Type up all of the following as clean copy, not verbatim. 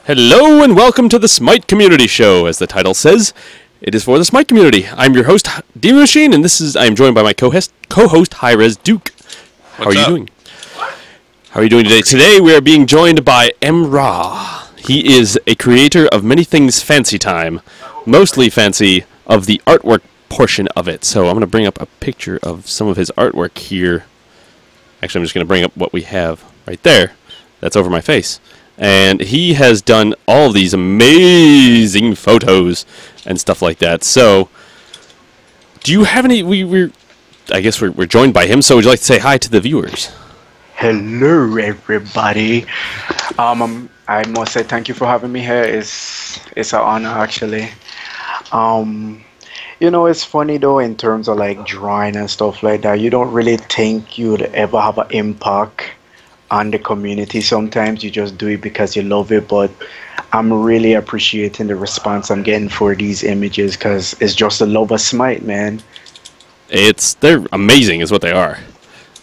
Hello and welcome to the Smite Community Show. As the title says, it is for the Smite community. I'm your host, Demon Machine, and I am joined by my co-host, hi-rez Duke. How are you doing? How are you doing today? Today we are being joined by M-rah. He is a creator of many things fancy time, mostly fancy of the artwork portion of it. So I'm going to bring up a picture of some of his artwork here. Actually, I'm just going to bring up what we have right there. That's over my face. And he has done all of these amazing photos and stuff like that. So, do you have any? I guess we're joined by him. So, would you like to say hi to the viewers? Hello, everybody. I must say thank you for having me here. It's an honor, actually. It's funny though in terms of like drawing and stuff like that. You don't really think you'd ever have an impact on the community. Sometimes you just do it because you love it, but I'm really appreciating the response I'm getting for these images because it's just the love of Smite, man. They're amazing is what they are.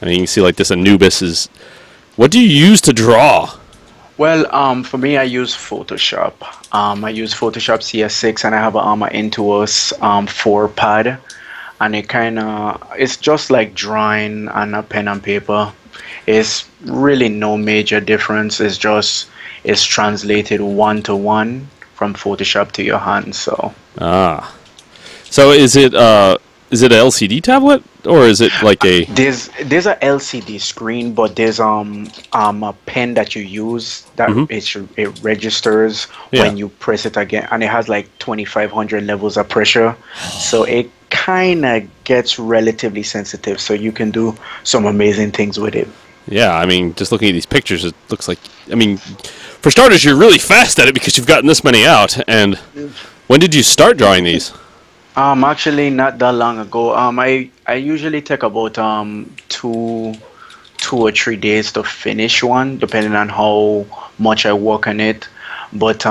I mean, you can see like this Anubis is... What do you use to draw? Well, for me, I use Photoshop. I use Photoshop CS6 and I have an Intuos 4 pad, and it's just like drawing on a pen and paper. It's really no major difference. It's translated one-to-one from Photoshop to your hand. So so is it an LCD tablet or is it like a... There's a LCD screen, but there's a pen that you use that it registers when you press it again, and it has like 2,500 levels of pressure, so it kind of gets relatively sensitive. So you can do some amazing things with it. Yeah, I mean, just looking at these pictures, it looks like... I mean, for starters, you're really fast at it because you've gotten this many out. And when did you start drawing these? Actually, not that long ago. I usually take about 2 or 3 days to finish one, depending on how much I work on it. But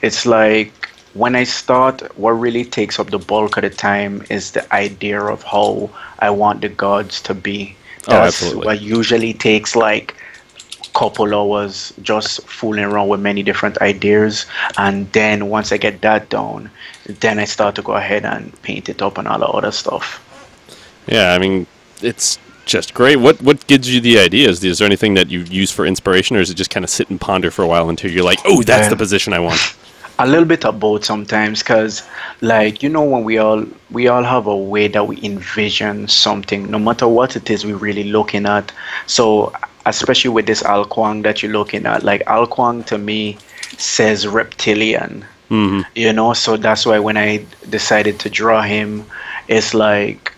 it's like when I start, what really takes up the bulk of the time is the idea of how I want the gods to be. That's what usually takes like a couple hours, just fooling around with many different ideas. And then once I get that done, then I start to go ahead and paint it up and all the other stuff. Yeah, I mean, it's just great. What gives you the ideas? Is there anything that you use for inspiration, or is it just kind of sit and ponder for a while until you're like, oh, that's the position I want? A little bit of both sometimes, because like, when we all have a way that we envision something, no matter what it is we're really looking at. So especially with this Alquang that you're looking at, like Alquang to me says reptilian, so that's why when I decided to draw him, it's like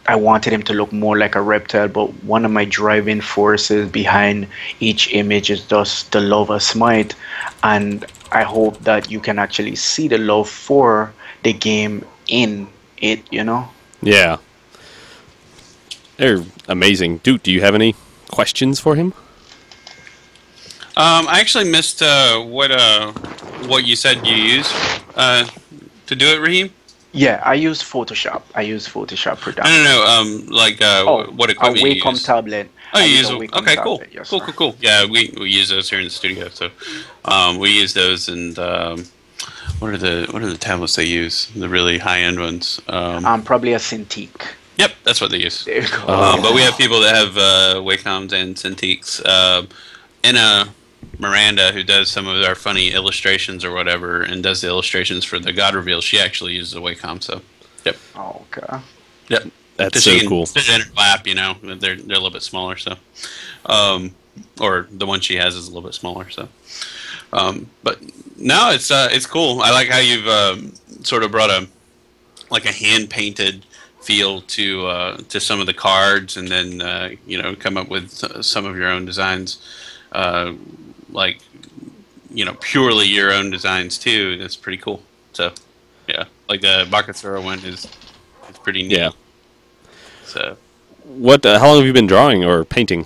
I wanted him to look more like a reptile. But one of my driving forces behind each image is just the love of Smite, and I hope that you can actually see the love for the game in it, Yeah. They're amazing. Duke, do you have any questions for him? I actually missed what you said you use to do it, Raheem. Yeah, I use Photoshop. I use Photoshop predominantly. No. What equipment you use? A Wacom tablet. Oh, you use a okay, cool. Tablet, yes, Cool. Yeah, we use those here in the studio. So, we use those, and what are the tablets they use? The really high end ones. Probably a Cintiq. Yep, that's what they use. There you go. But we have people that have Wacoms and Cintiqs. Anna Miranda, who does some of our funny illustrations or whatever, and does the illustrations for the God Reveal, she actually uses a Wacom. So, yep. Oh, okay. Yep. That's so cool. Sit in her lap, they're a little bit smaller, so, or the one she has is a little bit smaller, so, but no, it's cool. I like how you've sort of brought a hand painted feel to some of the cards, and then come up with some of your own designs, purely your own designs too. That's pretty cool. So, yeah, like the Bakasura one it's pretty neat. Yeah. So, how long have you been drawing or painting?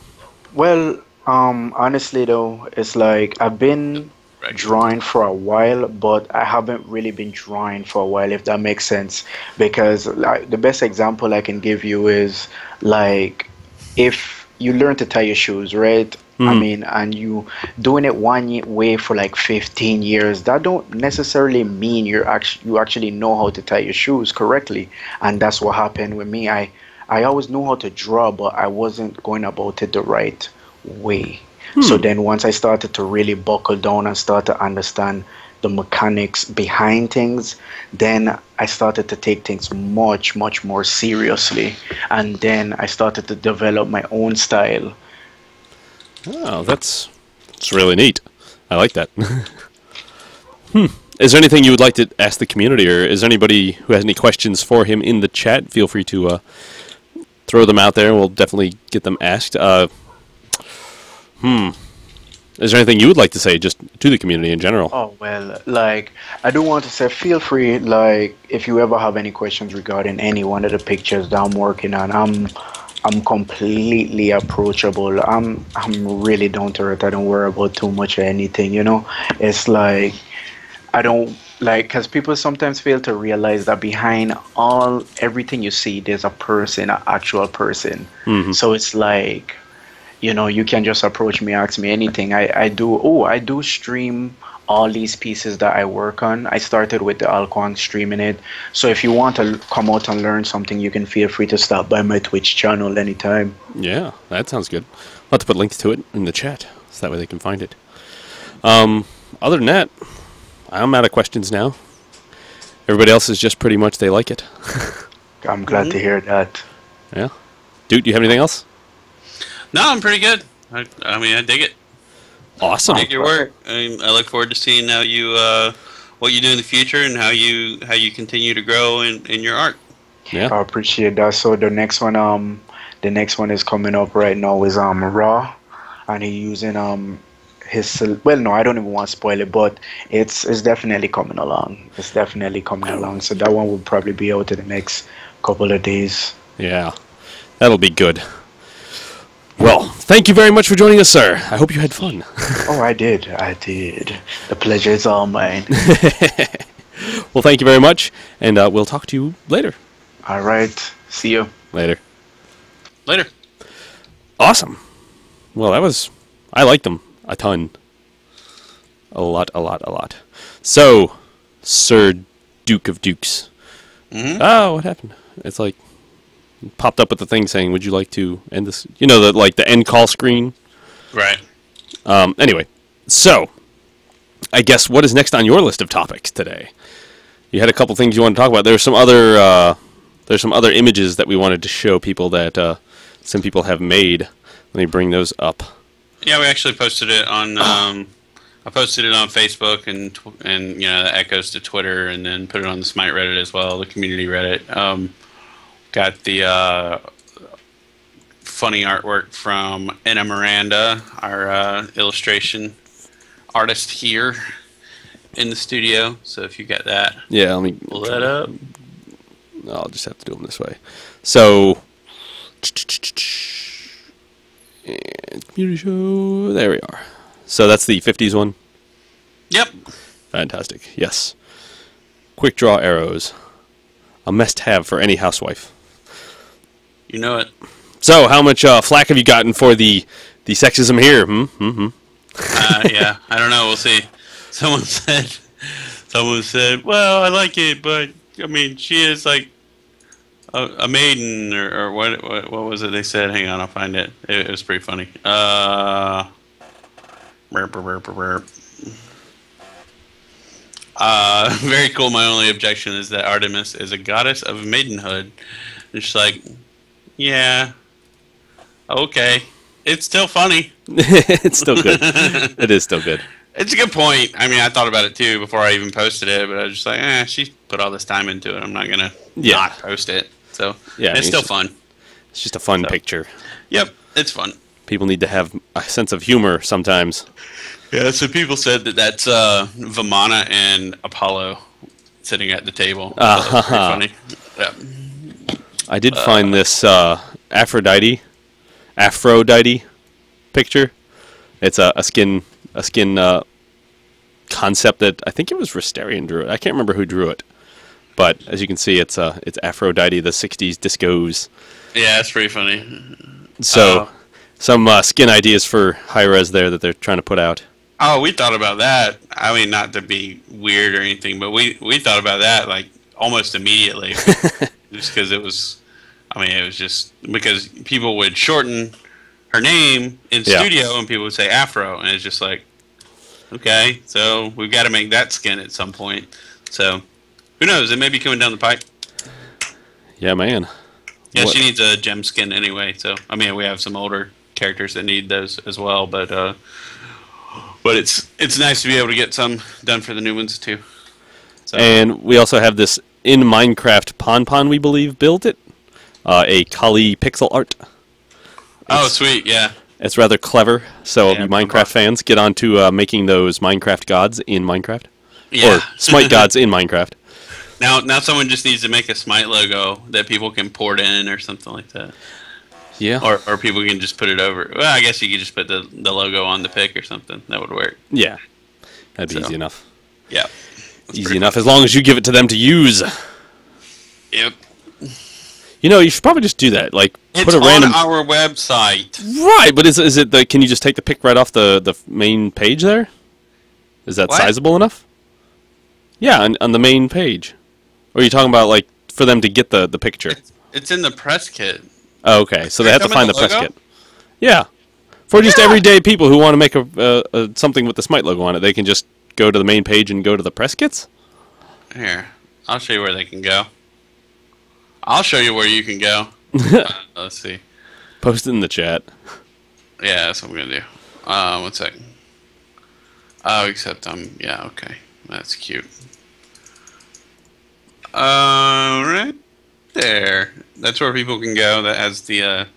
Well, honestly though, it's like I've been drawing for a while, but I haven't really been drawing for a while, if that makes sense. Because like, the best example I can give you is like if you learn to tie your shoes, right? I mean, and you doing it way for like 15 years, that don't necessarily mean you actually know how to tie your shoes correctly. And that's what happened with me. I always knew how to draw, but I wasn't going about it the right way. So then once I started to really buckle down and start to understand the mechanics behind things, then I started to take things much, much more seriously. And then I started to develop my own style. Oh, that's really neat. I like that. Is there anything you would like to ask the community, or is there anybody who has any questions for him in the chat? Feel free to throw them out there, and we'll definitely get them asked. Is there anything you would like to say just to the community in general? Oh, well, like, I do want to say, feel free, like, if you ever have any questions regarding any one of the pictures that I'm working on, I'm completely approachable. I'm really down to earth. I don't worry about too much or anything, you know? It's like, I don't, like, because people sometimes fail to realize that behind everything you see, there's a person, an actual person. So it's like, you know, you can just approach me, ask me anything. I do stream all these pieces that I work on. I started with the Alquan streaming it. So if you want to come out and learn something, you can feel free to stop by my Twitch channel anytime. Yeah, that sounds good. I'll have to put links to it in the chat, so that way they can find it. Other than that, I'm out of questions now. Everybody else is just pretty much they like it. I'm glad to hear that. Yeah. Dude, do you have anything else? No, I'm pretty good. I mean, I dig it. Awesome. I dig your work. I look forward to seeing how you what you do in the future and how you continue to grow in your art. Yeah. I appreciate that. So the next one is coming up right now is M-rah, and he's using his, well, no, I don't even want to spoil it, but it's definitely coming along. It's definitely coming along. So that one will probably be out in the next couple of days. Yeah. That'll be good. Well, thank you very much for joining us, sir. I hope you had fun. Oh, I did. The pleasure is all mine. Well, thank you very much, and we'll talk to you later. All right. See you. Later. Later. Awesome. Well, I liked them a ton. A lot. So, Sir Duke of Dukes. Oh, what happened? It's like, popped up with the thing saying, would you like to end this? You know, the end call screen? Right. Anyway, so, I guess what is next on your list of topics today? You had a couple things you want to talk about. There's some other images that we wanted to show people that some people have made. Let me bring those up. Yeah, we actually posted it on. I posted it on Facebook and you know, that echoes to Twitter, and then put it on the Smite Reddit as well, the community Reddit. Got the funny artwork from Anna Miranda, our illustration artist here in the studio. So if you get that, Yeah, let me pull that up. I'll just have to do them this way. So, and community show. There we are. So that's the 50s one. Yep. Fantastic. Yes. Quick draw arrows. A must-have for any housewife. You know it. So, how much flack have you gotten for the sexism here? Yeah, I don't know. We'll see. Someone said, well, I like it, but I mean, she is like a maiden, or what was it they said? Hang on, I'll find it. It was pretty funny. Very cool. My only objection is that Artemis is a goddess of maidenhood. And she's like, yeah, okay. It's still funny. It's still good. It is still good. It's a good point. I mean, I thought about it too before I even posted it, but I was just like, she put all this time into it. I'm not going to not post it. So, yeah, it's still fun. It's just a fun picture. Yep, it's fun. People need to have a sense of humor sometimes. Yeah, so people said that's Vamana and Apollo sitting at the table. So that's pretty funny. Yeah. I did find this Aphrodite picture. It's a skin concept that I think it was Restarian drew it. I can't remember who drew it, but as you can see, it's Aphrodite, the '60s discos. Yeah, it's pretty funny. So some skin ideas for hi-rez there that they're trying to put out. Oh, we thought about that. I mean, not to be weird or anything, but we thought about that like almost immediately, just because it was. I mean, it was just because people would shorten her name in studio, and people would say Afro, and it's just like, okay, so we've got to make that skin at some point. So, who knows? It may be coming down the pipe. Yeah, man. Yeah, she needs a gem skin anyway. So, I mean, we have some older characters that need those as well, but it's nice to be able to get some done for the new ones too. So. And we also have this in Minecraft Pon, we believe, built it. A Kali pixel art. Sweet, yeah. It's rather clever, so you Minecraft fans, get on to making those Minecraft gods in Minecraft. Yeah. Or Smite gods in Minecraft. Now someone just needs to make a Smite logo that people can port in or something like that. Yeah. Or people can just put it over. Well, I guess you could just put the logo on the pic or something. That would work. Yeah. That'd be easy enough. Yeah. Easy enough, as long as you give it to them to use. Yep. You know, you should probably just do that. Like, put a random on our website. Right, but is it the? Can you just take the pic right off the main page there? Is that sizable enough? Yeah, on the main page. Or are you talking about like for them to get the picture? It's in the press kit. Oh, okay, so they have to find the press kit. Yeah, for just everyday people who want to make a something with the Smite logo on it, they can just go to the main page and go to the press kits. Here, I'll show you where they can go. I'll show you where you can go. Let's see. Post it in the chat. Yeah, that's what I'm gonna do. 1 second. Oh, except yeah, okay. That's cute. Right there. That's where people can go. That has the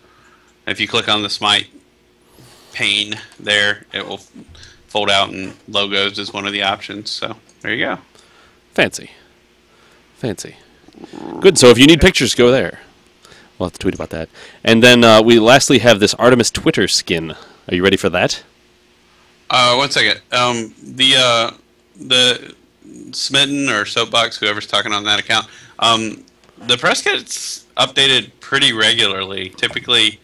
if you click on the Smite pane there, it will fold out, and logos is one of the options. So there you go. Fancy. Good. So if you need pictures, go there. We'll have to tweet about that. And then we lastly have this Artemis Twitter skin. Are you ready for that? 1 second. The Smitten or Soapbox, whoever's talking on that account, the press kit's updated pretty regularly. Typically,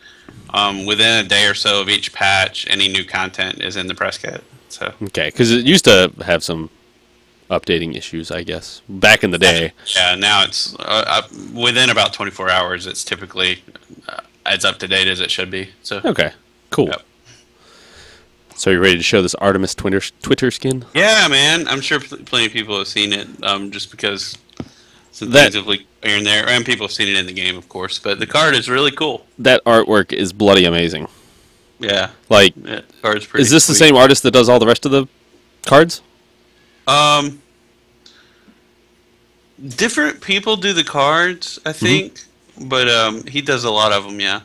within a day or so of each patch, any new content is in the press kit. So okay, because it used to have some updating issues, I guess, back in the day. Yeah, now it's within about 24 hours. It's typically as up to date as it should be. So okay, cool. Yep. So you ready to show this Artemis Twitter skin? Yeah, man. I'm sure plenty of people have seen it, just because some things have leaked here and there, and people have seen it in the game, of course. But the card is really cool. That artwork is bloody amazing. Yeah, like the card's pretty is this sweet. the same artist that does all the rest of the cards? Different people do the cards, I think, but he does a lot of them. Yeah.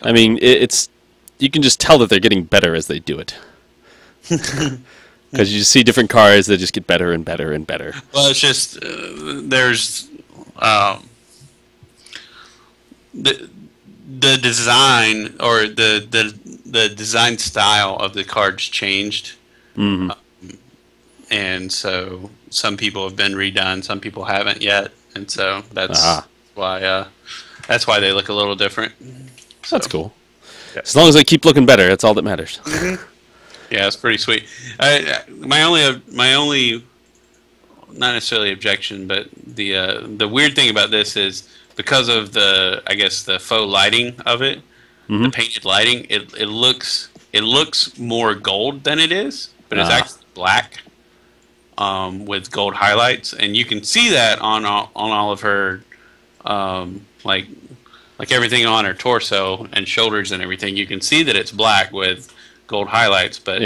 I mean, it's you can just tell that they're getting better as they do it. Because you just see different cards that just get better and better and better. Well, it's just there's the design or the design style of the cards changed, and so some people have been redone, some people haven't yet, and so that's why they look a little different. So. That's cool. Yeah. As long as they keep looking better, that's all that matters. Yeah, it's pretty sweet. My only, not necessarily objection, but the weird thing about this is because of the faux lighting of it, the painted lighting, it looks more gold than it is, but it's actually black with gold highlights, and you can see that on all of her like everything on her torso and shoulders and everything. You can see that it's black with gold highlights, but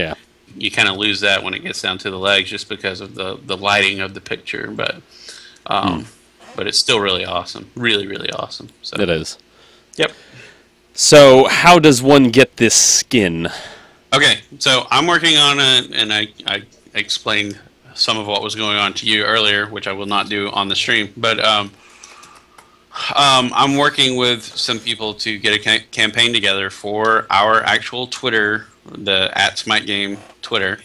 you kind of lose that when it gets down to the legs just because of the lighting of the picture. But it's still really awesome, really, really awesome. So. It is. Yep. So how does one get this skin? Okay, so I'm working on it, and I explained some of what was going on to you earlier, which I will not do on the stream. But I'm working with some people to get a campaign together for our actual Twitter, the @SmiteGame Twitter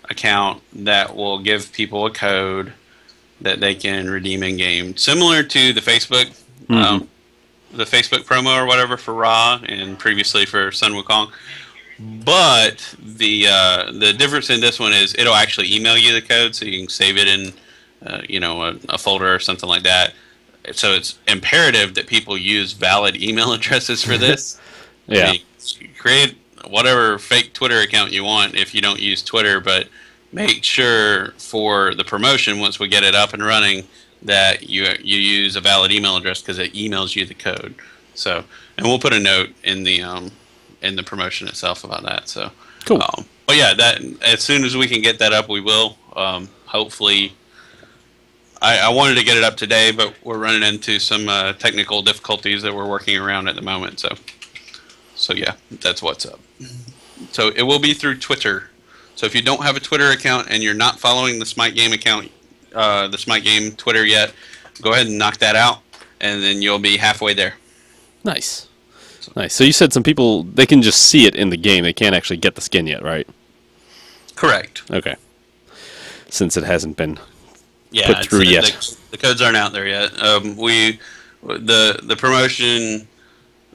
account, that will give people a code that they can redeem in game, similar to the Facebook. the Facebook promo or whatever for Ra, and previously for Sun Wukong. But the difference in this one is it'll actually email you the code, so you can save it in a folder or something like that. So it's imperative that people use valid email addresses for this. Yeah. I mean, create whatever fake Twitter account you want if you don't use Twitter, but make sure for the promotion, once we get it up and running, that you use a valid email address, because it emails you the code. So, and we'll put a note in the promotion itself about that. So cool. But yeah, that as soon as we can get that up, we will. Hopefully, I wanted to get it up today, but we're running into some technical difficulties that we're working around at the moment. So yeah, that's what's up. So it will be through Twitter. So if you don't have a Twitter account and you're not following the Smite Game account, the Smite Game Twitter yet, go ahead and knock that out, and then you'll be halfway there. Nice. Nice. So you said some people, they can just see it in the game. They can't actually get the skin yet, right? Correct. Okay. Since it hasn't been put through yet. The codes aren't out there yet. The promotion,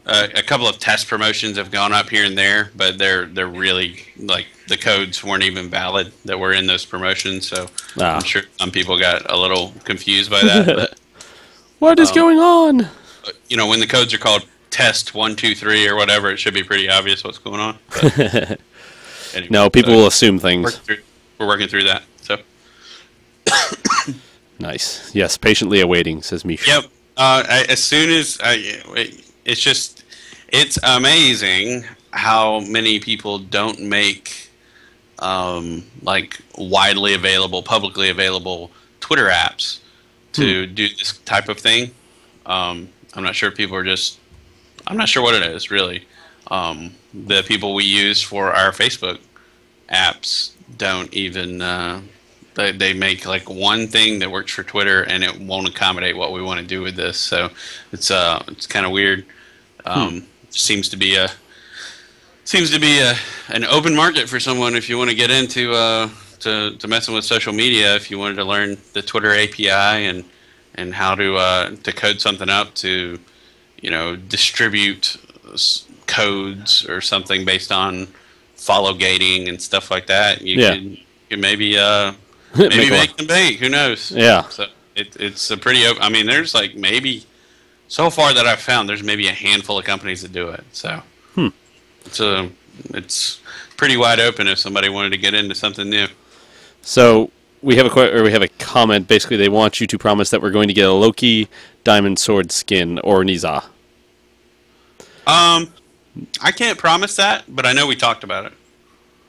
a couple of test promotions have gone up here and there, but they're really, like, the codes weren't even valid that were in those promotions, so I'm sure some people got a little confused by that. But, what is going on? When the codes are called test 1, 2, 3 or whatever, it should be pretty obvious what's going on. But anyway, no, people will assume things. We're working through that. So nice. Yes, patiently awaiting, says Mish. Yep. As soon as it's amazing how many people don't make like widely available, publicly available Twitter apps to do this type of thing. I'm not sure if people are just. I'm not sure what it is really. The people we use for our Facebook apps don't even. They make like one thing that works for Twitter, and it won't accommodate what we want to do with this. So it's kind of weird. Seems to be an open market for someone if you want to get into to messing with social media. If you wanted to learn the Twitter API and how to code something up to distribute codes or something based on follow gating and stuff like that, you could maybe make them big. Who knows? Yeah. So it's a pretty. I mean, there's like maybe so far that I've found there's maybe a handful of companies that do it. So it's pretty wide open if somebody wanted to get into something new. So we have a comment. Basically, they want you to promise that we're going to get a Loki Diamond Sword skin or Niza. I can't promise that, but I know we talked about it.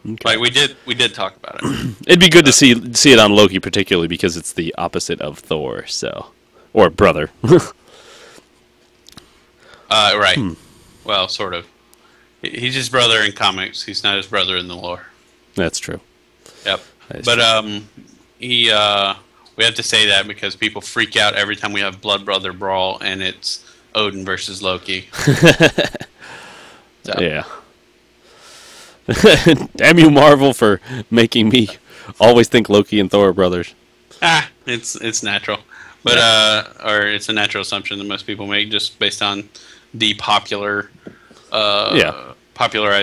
Okay. Like we did talk about it. It'd be good to see it on Loki, particularly because it's the opposite of Thor, or brother. Right. Well, sort of. He's his brother in comics. He's not his brother in the lore. That's true. Yep. But we have to say that because people freak out every time we have Blood Brother Brawl and it's Odin versus Loki. So. Yeah. Damn you, Marvel, for making me always think Loki and Thor are brothers. It's natural, but or it's a natural assumption that most people make just based on the popularized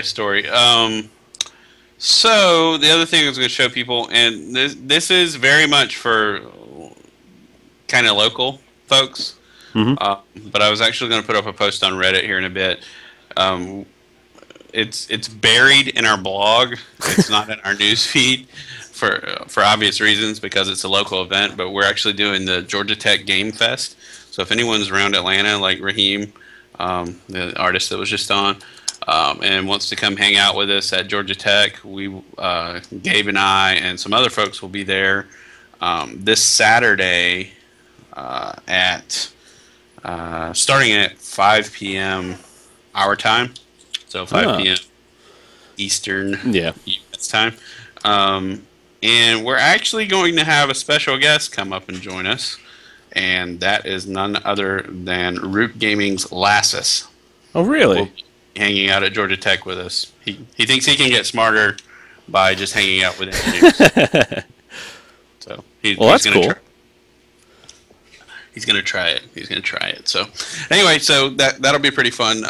story. So the other thing I was going to show people, and this is very much for kind of local folks, but I was actually going to put up a post on Reddit here in a bit. It's buried in our blog. It's not in our news feed for obvious reasons because it's a local event. But we're actually doing the Georgia Tech Game Fest. So if anyone's around Atlanta, like Raheem, the artist that was just on, and wants to come hang out with us at Georgia Tech, Gabe and I and some other folks will be there this Saturday at starting at 5 p.m. our time. So 5 p.m. Eastern U.S. time. And we're actually going to have a special guest come up and join us. And that is none other than Root Gaming's Lassus. Oh, really? Will be hanging out at Georgia Tech with us. He thinks he can get smarter by just hanging out with engineers. So he's that's cool. He's gonna try it. He's gonna try it. So, anyway, so that'll be pretty fun.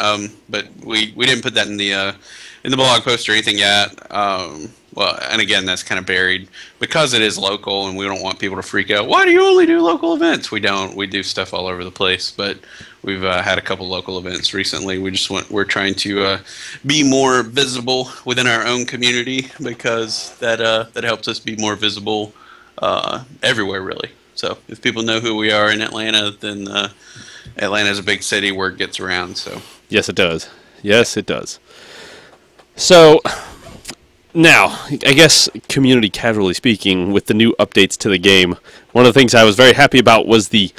But we didn't put that in the blog post or anything yet. Well, and again, that's kind of buried because it is local, and we don't want people to freak out. Why do you only do local events? We don't. We do stuff all over the place, but we've had a couple local events recently. We're trying to be more visible within our own community because that helps us be more visible everywhere, really. So if people know who we are in Atlanta, then Atlanta's a big city. Word gets around. So yes, it does. Yes, it does. So now, I guess, community casually speaking, with the new updates to the game, one of the things I was very happy about was the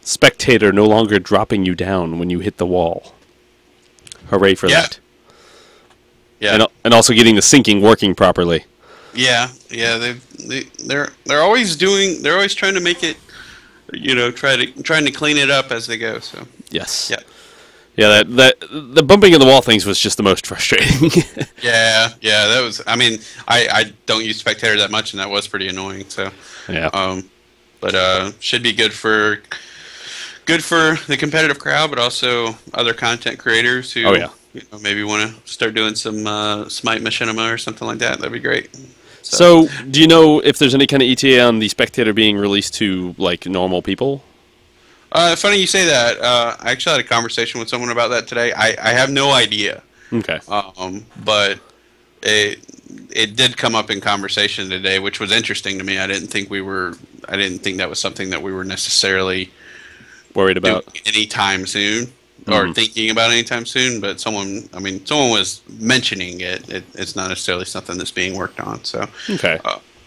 spectator no longer dropping you down when you hit the wall. Hooray for that! Yeah, and also getting the syncing working properly. Yeah. They're always trying to make it, trying to clean it up as they go. So yes. Yeah. Yeah, that the bumping of the wall things was just the most frustrating. Yeah, that was. I mean, I don't use Spectator that much, and that was pretty annoying. So yeah, but should be good for the competitive crowd, but also other content creators who maybe want to start doing some Smite Machinima or something like that. That'd be great. So, do you know if there's any kind of ETA on the Spectator being released to like normal people? Funny you say that. I actually had a conversation with someone about that today. I have no idea. Okay. But it did come up in conversation today, which was interesting to me. I didn't think that was something that we were necessarily worried about anytime soon or thinking about anytime soon. But someone was mentioning it. It's not necessarily something that's being worked on. So okay.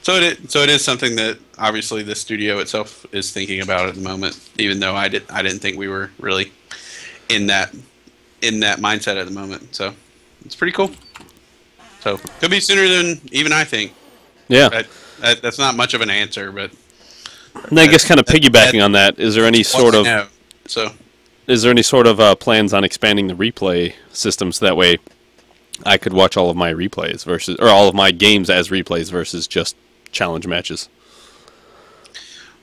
So it is something that obviously the studio itself is thinking about at the moment, even though I didn't think we were really in that mindset at the moment. So it's pretty cool. So could be sooner than even I think. Yeah, that's not much of an answer, but and I guess kind of piggybacking on that, is there any sort of plans on expanding the replay system so that way I could watch all of my replays or all of my games as replays versus just challenge matches?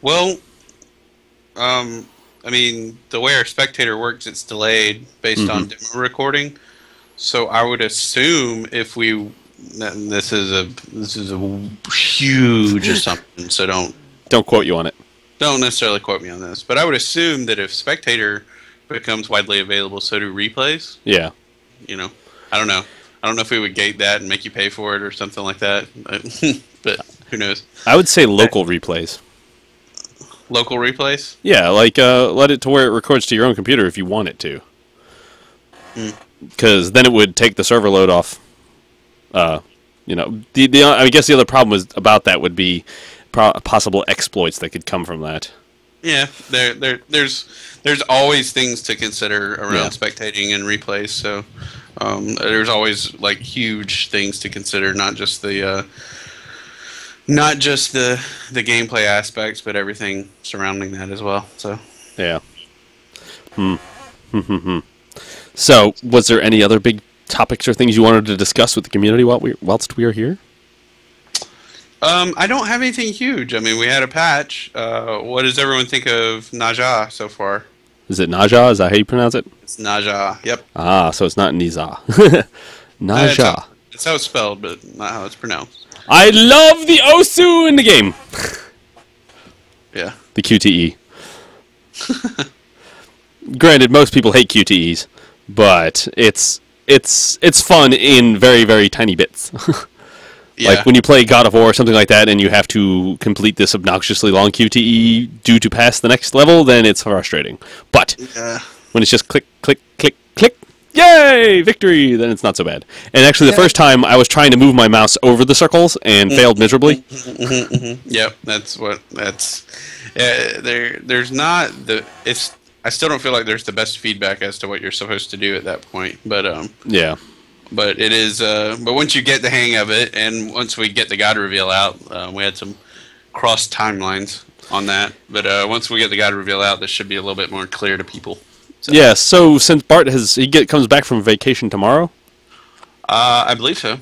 Well, the way our Spectator works, it's delayed based on demo recording. So I would assume this is a huge assumption. So don't quote you on it. Don't necessarily quote me on this, but I would assume that if Spectator becomes widely available, so do replays. Yeah. I don't know. I don't know if we would gate that and make you pay for it or something like that, but who knows? I would say local replays. Local replays? Yeah, like let it to where it records to your own computer if you want it to. Because then it would take the server load off. I guess the other problem about that would be possible exploits that could come from that. Yeah, there's always things to consider around spectating and replays. So there's always like huge things to consider, not just the gameplay aspects, but everything surrounding that as well. So yeah. So, was there any other big topics or things you wanted to discuss with the community whilst we are here? I don't have anything huge. I mean, we had a patch. What does everyone think of Naja so far? Is it Naja? Is that how you pronounce it? It's Naja. Yep. Ah, so it's not Niza. Naja. It's how it's spelled, but not how it's pronounced. I love the Osu in the game. Yeah. The QTE. Granted, most people hate QTEs, but it's fun in very, very tiny bits. Yeah. Like when you play God of War or something like that and you have to complete this obnoxiously long QTE due to pass the next level, then it's frustrating. But when it's just click, click, click, click, yay, victory, then it's not so bad. And actually the first time I was trying to move my mouse over the circles and failed miserably. Yep, there's not I still don't feel like there's the best feedback as to what you're supposed to do at that point. But yeah. But it is. But once you get the hang of it, and once we get the God reveal out, we had some cross timelines on that. But once we get the God reveal out, this should be a little bit more clear to people. So. Yeah. So since Bart comes back from vacation tomorrow, I believe so.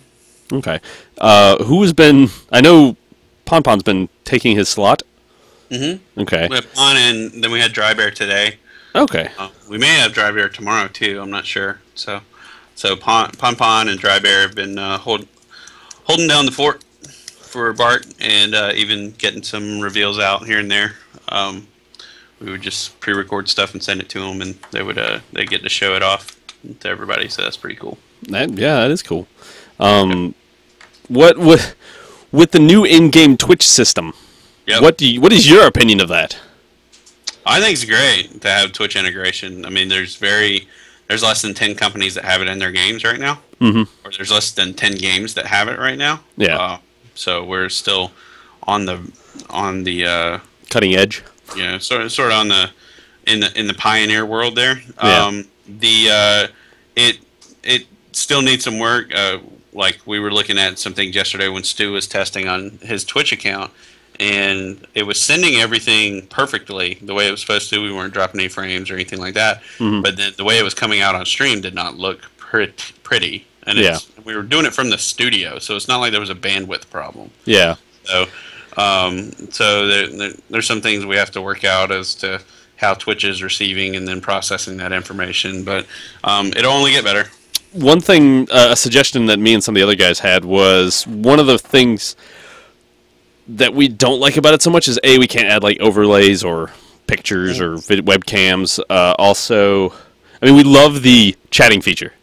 Okay. Who has been? I know Ponpon's been taking his slot. Mm-hmm. Okay. We had Pon, and then we had Dry Bear today. Okay. We may have Dry Bear tomorrow too. I'm not sure. So Pon and Dry Bear have been holding down the fort for Bart, and even getting some reveals out here and there. We would just pre-record stuff and send it to them, and they get to show it off to everybody. So that's pretty cool. That is cool. What with the new in-game Twitch system? Yep. What is your opinion of that? I think it's great to have Twitch integration. I mean, there's less than 10 companies that have it in their games right now, or there's less than 10 games that have it right now. Yeah. So we're still on the Cutting edge. Yeah, sort of on the in the pioneer world there. It still needs some work. Like we were looking at some things yesterday when Stu was testing on his Twitch account, and it was sending everything perfectly the way it was supposed to. We weren't dropping any frames or anything like that. But then the way it was coming out on stream did not look pretty. And we were doing it from the studio, so it's not like there was a bandwidth problem. Yeah. So, there's some things we have to work out as to how Twitch is receiving and then processing that information. But it'll only get better. One thing, a suggestion that me and some of the other guys had was one of the things that we don't like about it so much is we can't add like overlays or pictures or webcams. Also, I mean, we love the chatting feature.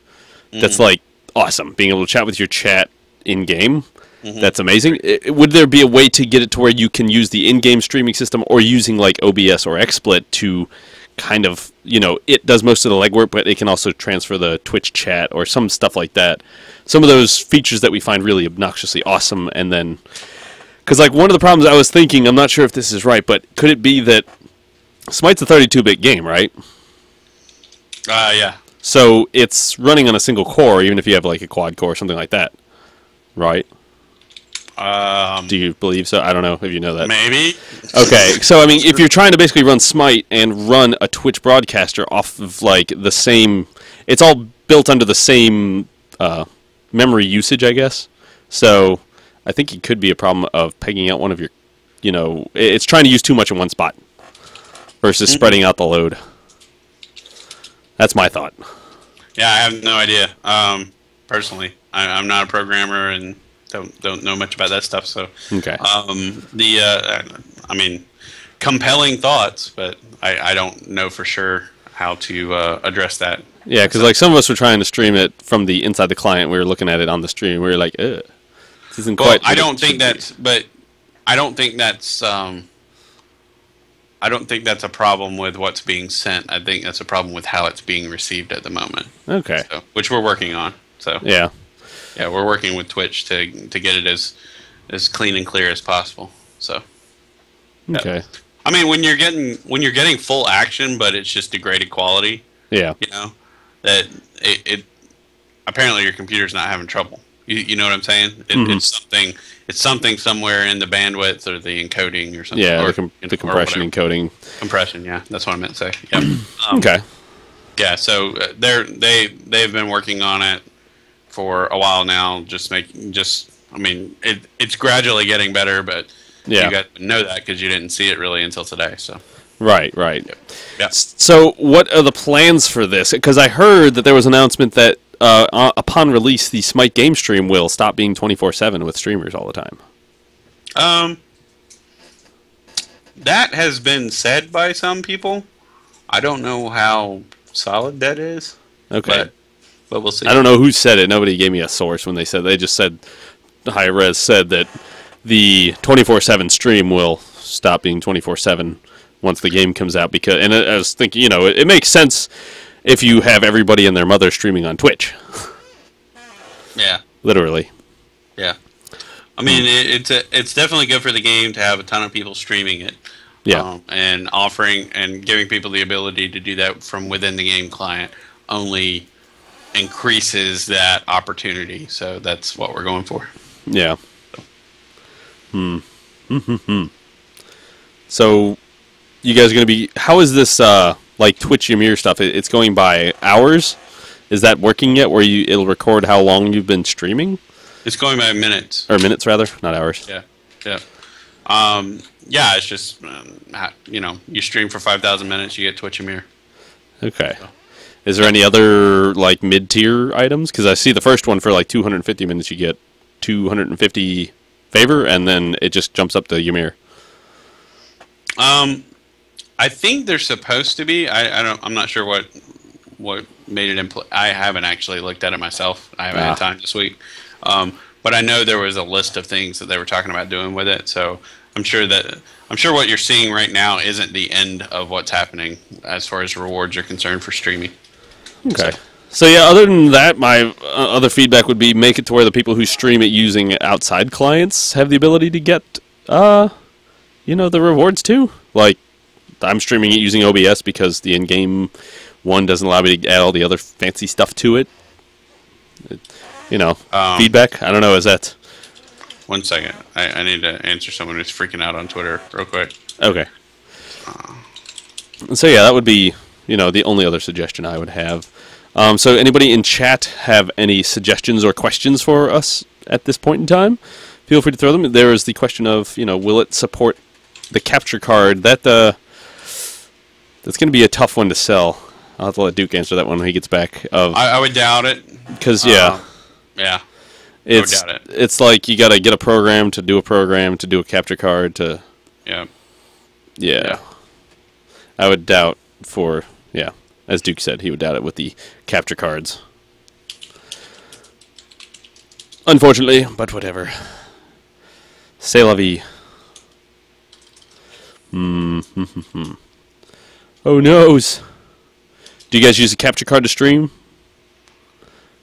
That's like awesome, being able to chat with your chat in game. That's amazing. Would there be a way to get it to where you can use the in-game streaming system, or using like OBS or XSplit to kind of, it does most of the legwork, but it can also transfer the Twitch chat or some stuff like that. Some of those features that we find really obnoxiously awesome, and then, because like one of the problems I was thinking, I'm not sure if this is right, but could it be that Smite's a 32-bit game, right? Yeah. So it's running on a single core, even if you have like a quad core or something like that, right? Do you believe so? I don't know if you know that. Maybe. Okay, so I mean, if you're trying to basically run Smite and run a Twitch broadcaster off of like the same, it's all built under the same memory usage, I guess. So I think it could be a problem of pegging out one of your, it's trying to use too much in one spot versus spreading out the load. That's my thought. Yeah, I have no idea. Personally, I'm not a programmer and don't know much about that stuff. So okay. I mean, compelling thoughts, but I don't know for sure how to address that. Yeah, because like some of us were trying to stream it from the inside the client. We were looking at it on the stream. We were like, ugh, this isn't quite. I don't think that's. But I don't think that's. I don't think that's a problem with what's being sent. I think that's a problem with how it's being received at the moment. Okay. So, which we're working on. So yeah, we're working with Twitch to get it as clean and clear as possible. So okay. I mean, when you're getting full action, but it's just degraded quality. Yeah. That it apparently your computer's not having trouble. You know what I'm saying? It's something somewhere in the bandwidth or the encoding or something. Yeah, or, the compression encoding. Compression, yeah, that's what I meant to say. Yep. Okay. Yeah, so they've been working on it for a while now. I mean, it's gradually getting better, but you got to know that because you didn't see it really until today. So. Right. Yeah. So, what are the plans for this? Because I heard that there was an announcement that upon release, the Smite game stream will stop being 24/7 with streamers all the time. That has been said by some people. I don't know how solid that is. Okay. But we'll see. I don't know who said it. Nobody gave me a source when they said. They just said, hi-rez said that the 24/7 stream will stop being 24/7 once the game comes out. And I was thinking, it makes sense if you have everybody and their mother streaming on Twitch. Yeah. Literally. Yeah. I mean, it's definitely good for the game to have a ton of people streaming it. Yeah. And offering and giving people the ability to do that from within the game client only increases that opportunity. So that's what we're going for. Yeah. So you guys are going to be... How is this... like Twitch Ymir stuff, it's going by hours. Is that working yet? Where it'll record how long you've been streaming? It's going by minutes. Or minutes rather, not hours. Yeah. Yeah, it's just you stream for 5,000 minutes, you get Twitch and Mirror. Okay. Is there any other like mid-tier items? Because I see the first one for like 250 minutes, you get 250 favor, and then it just jumps up to Ymir. I think they're supposed to be. I'm not sure what made it in play. I haven't actually looked at it myself. I haven't had time this week. But I know there was a list of things that they were talking about doing with it. So I'm sure what you're seeing right now isn't the end of what's happening as far as rewards are concerned for streaming. Okay. So yeah, other than that, my other feedback would be make it to where the people who stream it using outside clients have the ability to get, the rewards too. Like, I'm streaming it using OBS because the in-game one doesn't allow me to add all the other fancy stuff to it. Feedback. I don't know. Is that? 1 second. I need to answer someone who's freaking out on Twitter real quick. Okay. So yeah, that would be the only other suggestion I would have. So anybody in chat have any suggestions or questions for us at this point in time? Feel free to throw them. There is the question of will it support the capture card? That's going to be a tough one to sell. I'll have to let Duke answer that one when he gets back. I would doubt it. Because yeah. It's like you got to get a program to do a capture card to. Yeah. I would doubt as Duke said, he would doubt it with the capture cards. Unfortunately, but whatever. C'est la vie. Oh noes. Do you guys use a capture card to stream?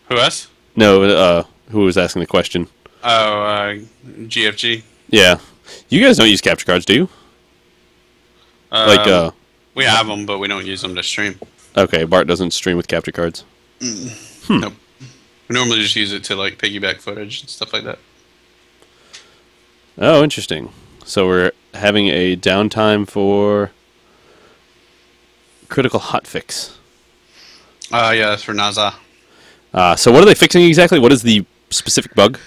Who, us? No, who was asking the question? Oh, GFG. Yeah. You guys don't use capture cards, do you? We have them, but we don't use them to stream. Okay, Bart doesn't stream with capture cards. Nope. We normally just use it to like piggyback footage and stuff like that. Oh, interesting. So we're having a downtime for critical hotfix. Yeah, that's for NASA. So what are they fixing exactly? What is the specific bug?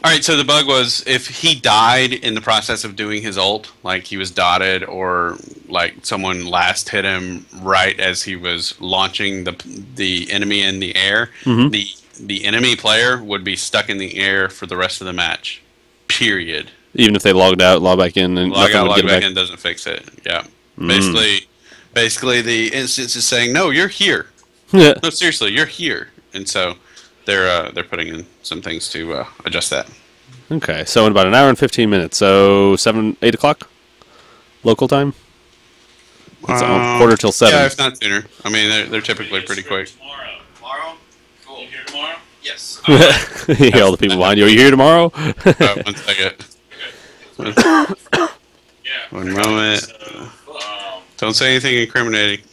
Alright, so the bug was if he died in the process of doing his ult, like he was dotted or like someone last hit him right as he was launching the enemy in the air, the enemy player would be stuck in the air for the rest of the match. Period. Even if they logged out, log back in, and log out, log back in doesn't fix it. Yeah. Basically the instance is saying, no, you're here. Yeah. No, seriously, you're here. And so they're putting in some things to adjust that. Okay, so in about an hour and 15 minutes, so 8 o'clock local time. It's quarter till 7. Yeah, if not sooner. I mean, they're typically pretty quick. Tomorrow? Cool. You here tomorrow? Yes. Yeah, all the people behind you. Are you here tomorrow? 1 second. Yeah. 1 moment. Don't say anything incriminating.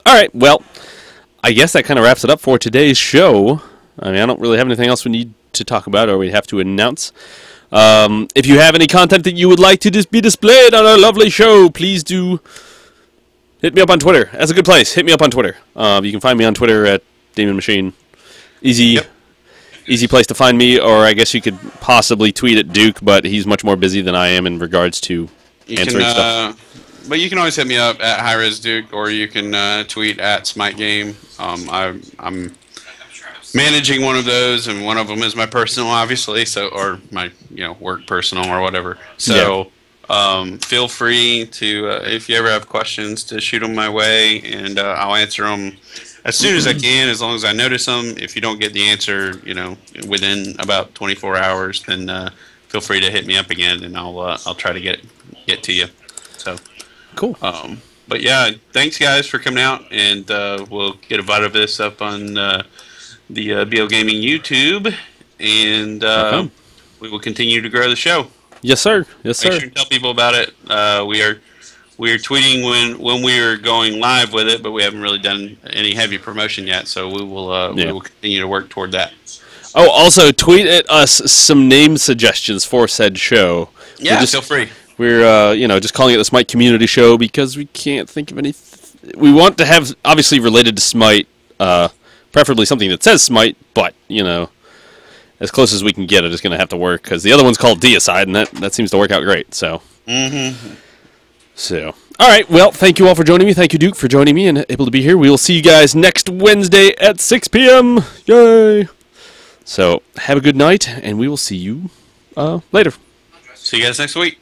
All right, well, I guess that kind of wraps it up for today's show. I mean, I don't really have anything else we need to talk about or we have to announce. If you have any content that you would like to be displayed on our lovely show, please do hit me up on Twitter. That's a good place. Hit me up on Twitter. You can find me on Twitter at Demon Machine. Easy place to find me, or I guess you could possibly tweet at Duke, but he's much more busy than I am in regards to answering stuff. But you can always hit me up at hi-rez Duke, or you can tweet at Smite Game. I'm managing one of those, and one of them is my personal, obviously, or my work personal or whatever. So feel free to, if you ever have questions, to shoot them my way, and I'll answer them as soon as I can, as long as I notice them. If you don't get the answer, within about 24 hours, then feel free to hit me up again, and I'll try to get to you. So. Cool. But yeah, thanks guys for coming out, and we'll get a bite of this up on the BL Gaming YouTube, and we will continue to grow the show. Yes, sir. Yes, sir. Make sure to tell people about it. We are tweeting when we are going live with it, but we haven't really done any heavy promotion yet. So we will continue to work toward that. Oh, also tweet at us some name suggestions for said show. Yeah, feel free. We're, just calling it the Smite Community Show because we can't think of any. We want to have, obviously, related to Smite, preferably something that says Smite, but, as close as we can get it is going to have to work, because the other one's called Deicide, and that seems to work out great. So. So. All right. Well, thank you all for joining me. Thank you, Duke, for joining me and able to be here. We will see you guys next Wednesday at 6 p.m. Yay! So have a good night, and we will see you later. See you guys next week.